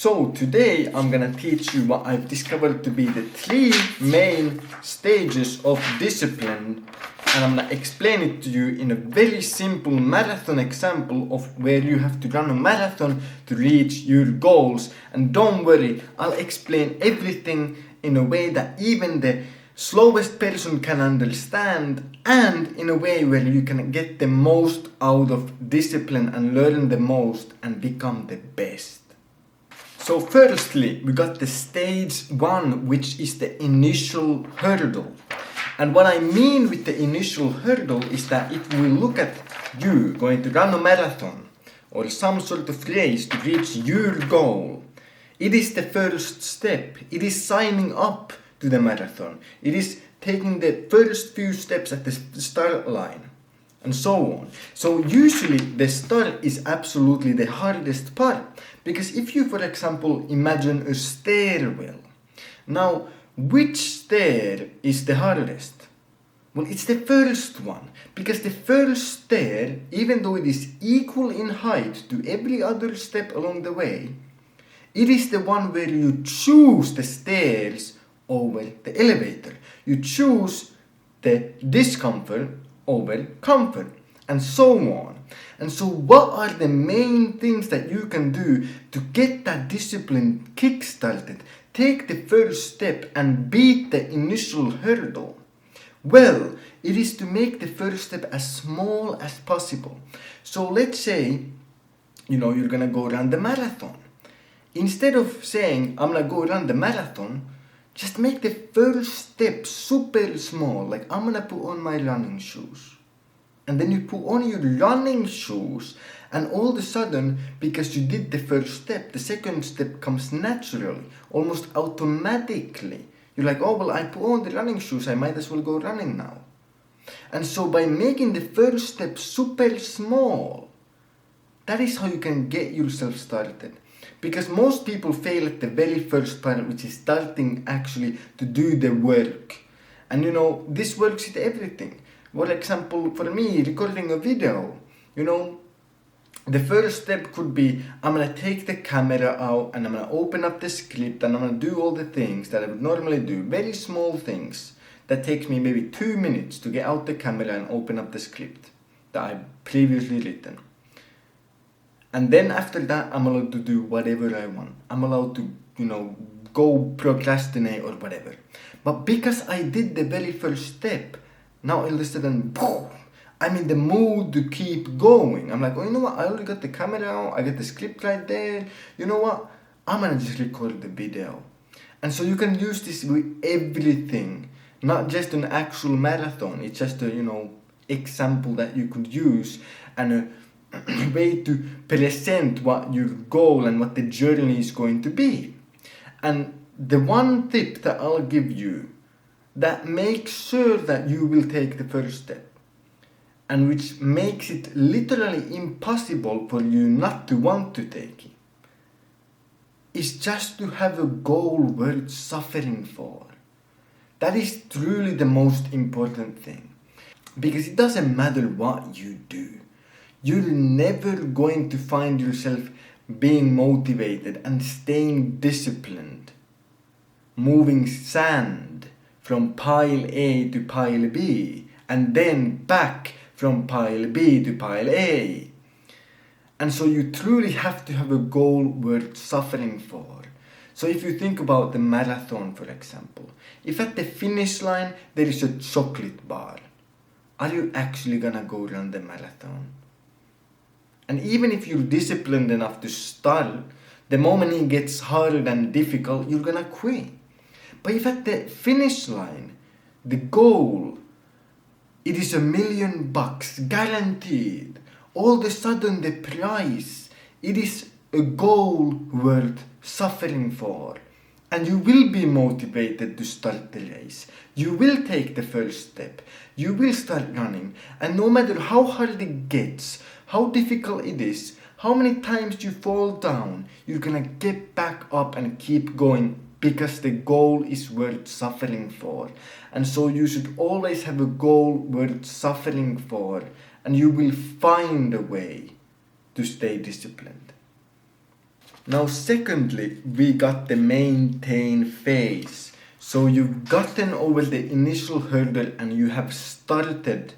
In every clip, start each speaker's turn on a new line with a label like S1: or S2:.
S1: So today I'm gonna teach you what I've discovered to be the 3 main stages of discipline, and I'm gonna explain it to you in a very simple marathon example of where you have to run a marathon to reach your goals. And don't worry, I'll explain everything in a way that even the slowest person can understand, and in a way where you can get the most out of discipline and learn the most and become the best. So firstly, we got the stage 1, which is the initial hurdle. And what I mean with the initial hurdle is that if we look at you going to run a marathon or some sort of race to reach your goal, it is the first step. It is signing up to the marathon. It is taking the first few steps at the start line, and so on. So usually the start is absolutely the hardest part, because if you, for example, imagine a stairwell, now which stair is the hardest? Well, it's the first one, because the first stair, even though it is equal in height to every other step along the way, it is the one where you choose the stairs over the elevator. You choose the discomfort over comfort, and so on. And so what are the main things that you can do to get that discipline kick-started? Take the first step and beat the initial hurdle. Well, it is to make the first step as small as possible. So let's say, you're gonna go run the marathon. Instead of saying, I'm gonna go run the marathon, just make the first step super small, like I'm gonna put on my running shoes. And then you put on your running shoes, and all of a sudden, because you did the first step, the second step comes naturally, almost automatically. You're like, oh, well, I put on the running shoes, I might as well go running now. And so by making the first step super small, that is how you can get yourself started. Because most people fail at the very first part, which is starting actually to do the work. And this works with everything. For example, for me, recording a video, the first step could be, I'm gonna take the camera out and I'm gonna open up the script and I'm gonna do all the things that I would normally do. Very small things that takes me maybe 2 minutes to get out the camera and open up the script that I've previously written. And then after that, I'm allowed to do whatever I want. I'm allowed to, go procrastinate or whatever. But because I did the very first step, now all of a sudden, boom, I'm in the mood to keep going. I'm like, oh, you know what? I already got the camera out. I got the script right there. You know what? I'm gonna just record the video. And so you can use this with everything, not just an actual marathon. It's just a, example that you could use, and a way to present what your goal and what the journey is going to be. And the one tip that I'll give you that makes sure that you will take the first step, and which makes it literally impossible for you not to want to take it, is just to have a goal worth suffering for. That is truly the most important thing. Because it doesn't matter what you do, you're never going to find yourself being motivated and staying disciplined, moving sand from pile A to pile B, and then back from pile B to pile A. And so you truly have to have a goal worth suffering for. So if you think about the marathon, for example, if at the finish line there is a chocolate bar, are you actually gonna go run the marathon? And even if you're disciplined enough to start, the moment it gets hard and difficult, you're gonna quit. But if at the finish line, the goal, it is $1 million guaranteed, all of a sudden the prize, it is a goal worth suffering for. And you will be motivated to start the race. You will take the first step. You will start running. And no matter how hard it gets, how difficult it is, how many times you fall down, you're gonna get back up and keep going, because the goal is worth suffering for. And so you should always have a goal worth suffering for, and you will find a way to stay disciplined. Now, secondly, we got the maintain phase. So you've gotten over the initial hurdle and you have started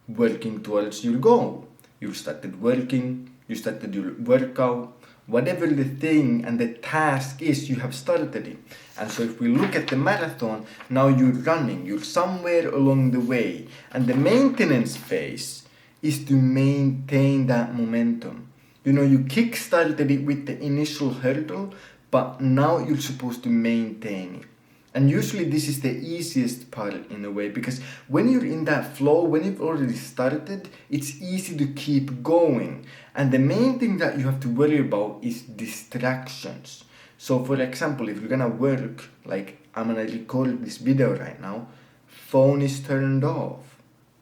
S1: working towards your goal. You started working, you started your workout, whatever the thing and the task is, you have started it. And so if we look at the marathon, now you're running, you're somewhere along the way. And the maintenance phase is to maintain that momentum. You know, you kick-started it with the initial hurdle, but now you're supposed to maintain it. And usually this is the easiest part in a way, because when you're in that flow, when you've already started, it's easy to keep going. And the main thing that you have to worry about is distractions. So for example, if you're gonna work, like I'm gonna record this video right now, phone is turned off.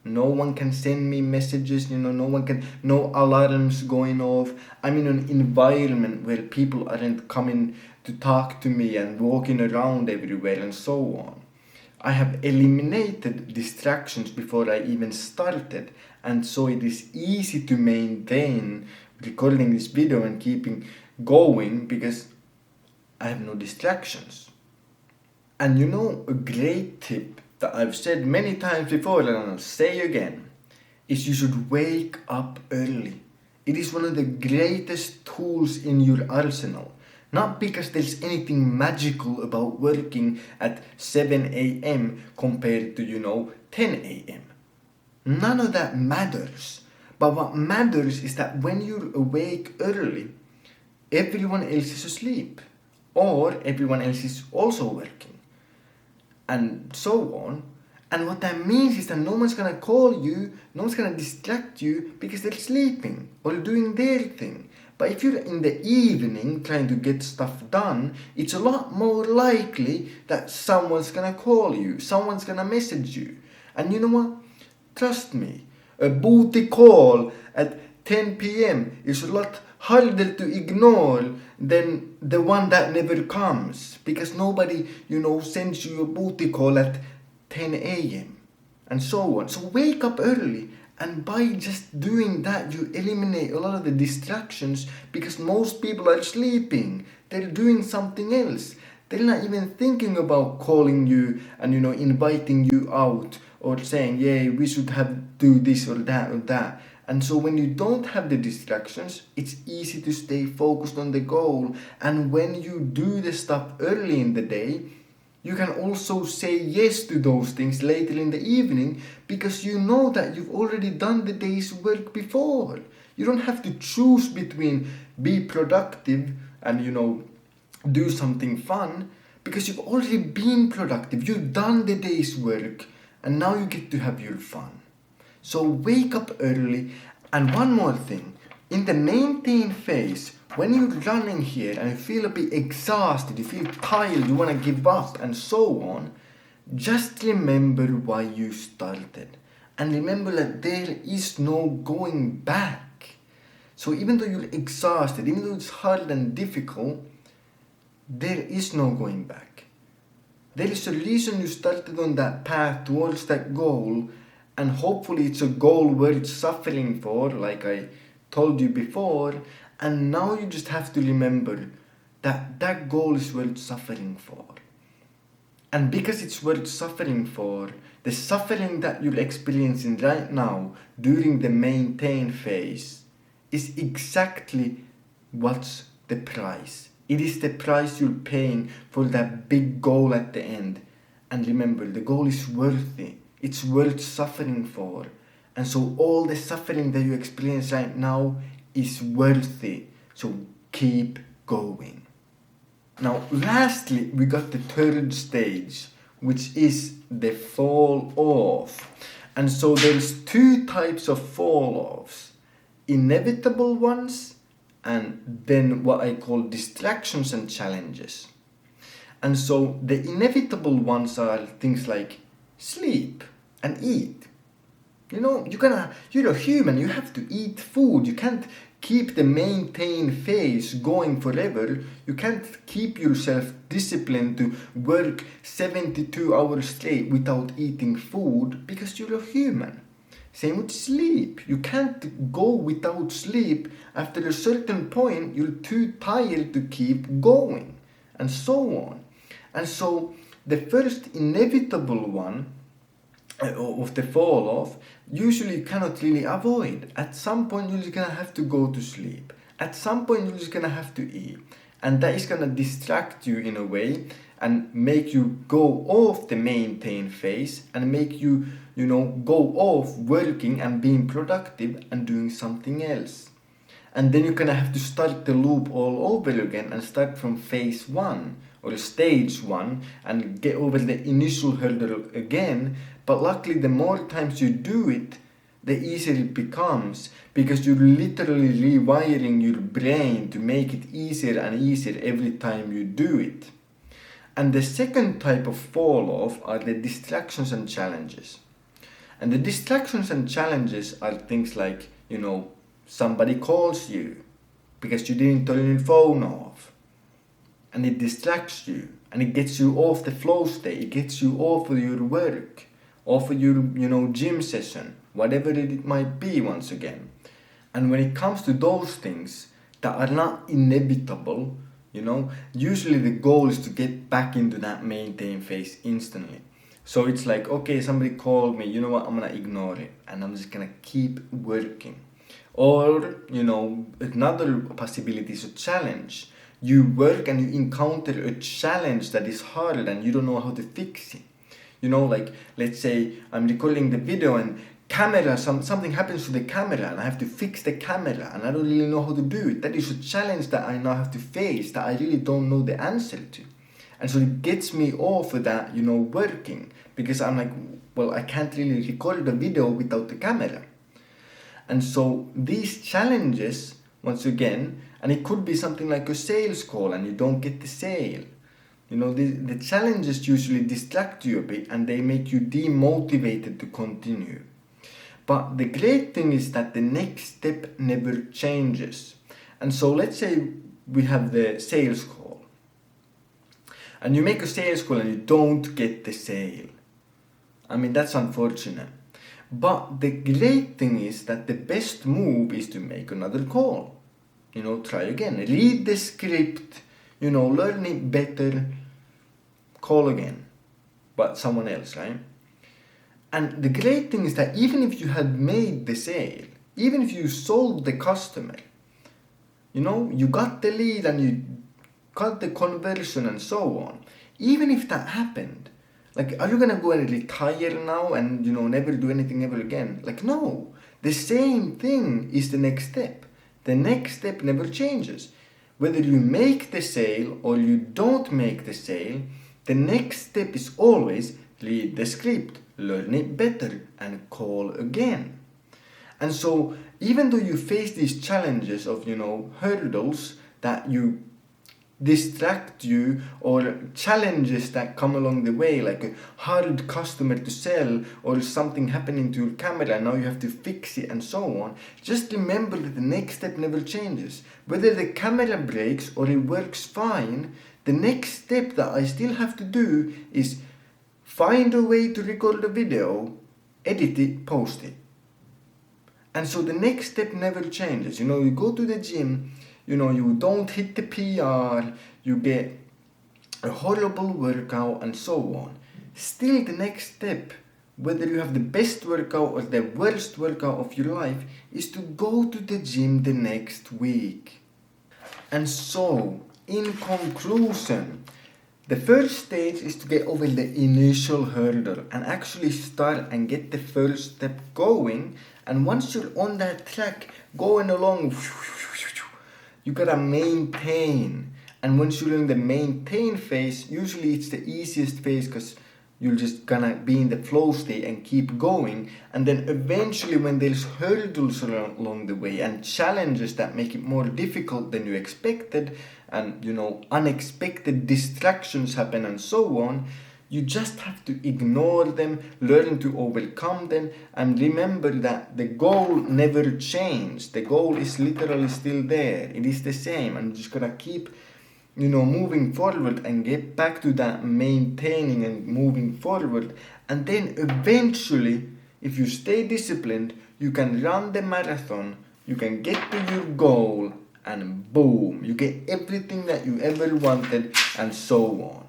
S1: No one can send me messages, no alarms going off. I'm in an environment where people aren't coming to talk to me and walking around everywhere and so on. I have eliminated distractions before I even started, and so it is easy to maintain recording this video and keeping going because I have no distractions. And a great tip that I've said many times before and I'll say again is you should wake up early. It is one of the greatest tools in your arsenal. Not because there's anything magical about working at 7 a.m. compared to 10 a.m. None of that matters. But what matters is that when you're awake early, everyone else is asleep. Or everyone else is also working. And so on. And what that means is that no one's gonna call you, no one's gonna distract you because they're sleeping or doing their thing. But if you're in the evening trying to get stuff done, it's a lot more likely that someone's gonna call you, someone's gonna message you. And you know what? Trust me, a booty call at 10 p.m. is a lot harder to ignore than the one that never comes, because nobody, sends you a booty call at 10 a.m. and so on. So wake up early, and by just doing that, you eliminate a lot of the distractions, because most people are sleeping. They're doing something else. They're not even thinking about calling you and, inviting you out or saying, yeah, we should do this or that or that. And so when you don't have the distractions, it's easy to stay focused on the goal. And when you do the stuff early in the day, you can also say yes to those things later in the evening, because you know that you've already done the day's work before. You don't have to choose between be productive and, do something fun, because you've already been productive. You've done the day's work, and now you get to have your fun. So wake up early. And one more thing, in the maintain phase, when you're running here and you feel a bit exhausted, you feel tired, you want to give up and so on, just remember why you started. And remember that there is no going back. So even though you're exhausted, even though it's hard and difficult, there is no going back. There is a reason you started on that path towards that goal, and hopefully it's a goal worth suffering for, like I told you before. And now you just have to remember that that goal is worth suffering for. And because it's worth suffering for, the suffering that you're experiencing right now during the maintain phase is exactly what's the price. It is the price you're paying for that big goal at the end. And remember, the goal is worth it. It's worth suffering for. And so all the suffering that you experience right now is worth it. So keep going. Now, lastly, we got the third stage, which is the fall off. And so there's two types of fall offs: inevitable ones, and then what I call distractions and challenges. And so the inevitable ones are things like sleep and eat. You're a human, you have to eat food. You can't keep the maintain phase going forever. You can't keep yourself disciplined to work 72 hours straight without eating food, because you're a human. Same with sleep. You can't go without sleep. After a certain point, you're too tired to keep going, and so on. And so, the first inevitable one of the fall off, usually you cannot really avoid. At some point, you're just gonna have to go to sleep. At some point, you're just gonna have to eat. And that is gonna distract you in a way and make you go off the maintain phase and make you, go off working and being productive and doing something else. And then you're gonna have to start the loop all over again and start from phase one or stage one and get over the initial hurdle again. But luckily, the more times you do it, the easier it becomes, because you're literally rewiring your brain to make it easier and easier every time you do it. And the second type of fall off are the distractions and challenges. And the distractions and challenges are things like, somebody calls you because you didn't turn your phone off, and it distracts you and it gets you off the flow state, it gets you off of your work, off of your gym session, whatever it might be once again. And when it comes to those things that are not inevitable, usually the goal is to get back into that maintain phase instantly. So it's like, okay, somebody called me, you know what, I'm gonna ignore it and I'm just gonna keep working. Or, another possibility is a challenge. You work and you encounter a challenge that is hard and you don't know how to fix it. Like, let's say I'm recording the video and something happens to the camera and I have to fix the camera and I don't really know how to do it. That is a challenge that I now have to face that I really don't know the answer to. And so it gets me off of that, working, because I'm like, well, I can't really record the video without the camera. And so these challenges, once again, and it could be something like a sales call and you don't get the sale. The challenges usually distract you a bit and they make you demotivated to continue. But the great thing is that the next step never changes. And so let's say we have the sales call. And you make a sales call and you don't get the sale. I mean, that's unfortunate. But the great thing is that the best move is to make another call. Try again. Read the script, learn it better, call again. But someone else, right? And the great thing is that even if you had made the sale, even if you sold the customer, you got the lead and you got the conversion and so on. Even if that happened, like, are you gonna go and retire now and, never do anything ever again? Like, no. The same thing is the next step. The next step never changes. Whether you make the sale or you don't make the sale, the next step is always read the script, learn it better, and call again. And so, even though you face these challenges of, hurdles that you distract you, or challenges that come along the way, like a hard customer to sell or something happening to your camera and now you have to fix it and so on, just remember that the next step never changes. Whether the camera breaks or it works fine, the next step that I still have to do is find a way to record the video, edit it, post it. And so the next step never changes. You go to the gym, you don't hit the PR, you get a horrible workout and so on. Still, the next step, whether you have the best workout or the worst workout of your life, is to go to the gym the next week. And so, in conclusion, the first stage is to get over the initial hurdle and actually start and get the first step going. And once you're on that track, going along, you gotta maintain. And once you're in the maintain phase, usually it's the easiest phase because you're just gonna be in the flow state and keep going. And then eventually, when there's hurdles along the way and challenges that make it more difficult than you expected, and unexpected distractions happen and so on, you just have to ignore them, learn to overcome them, and remember that the goal never changed. The goal is literally still there. It is the same, and you just gotta keep moving forward and get back to that maintaining and moving forward. And then eventually If you stay disciplined, you can run the marathon, you can get to your goal, and boom, you get everything that you ever wanted, and so on.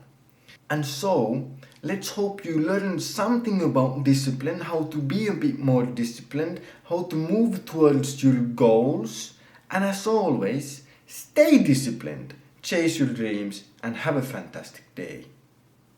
S1: And so, let's hope you learned something about discipline, how to be a bit more disciplined, how to move towards your goals, and as always, stay disciplined, chase your dreams, and have a fantastic day.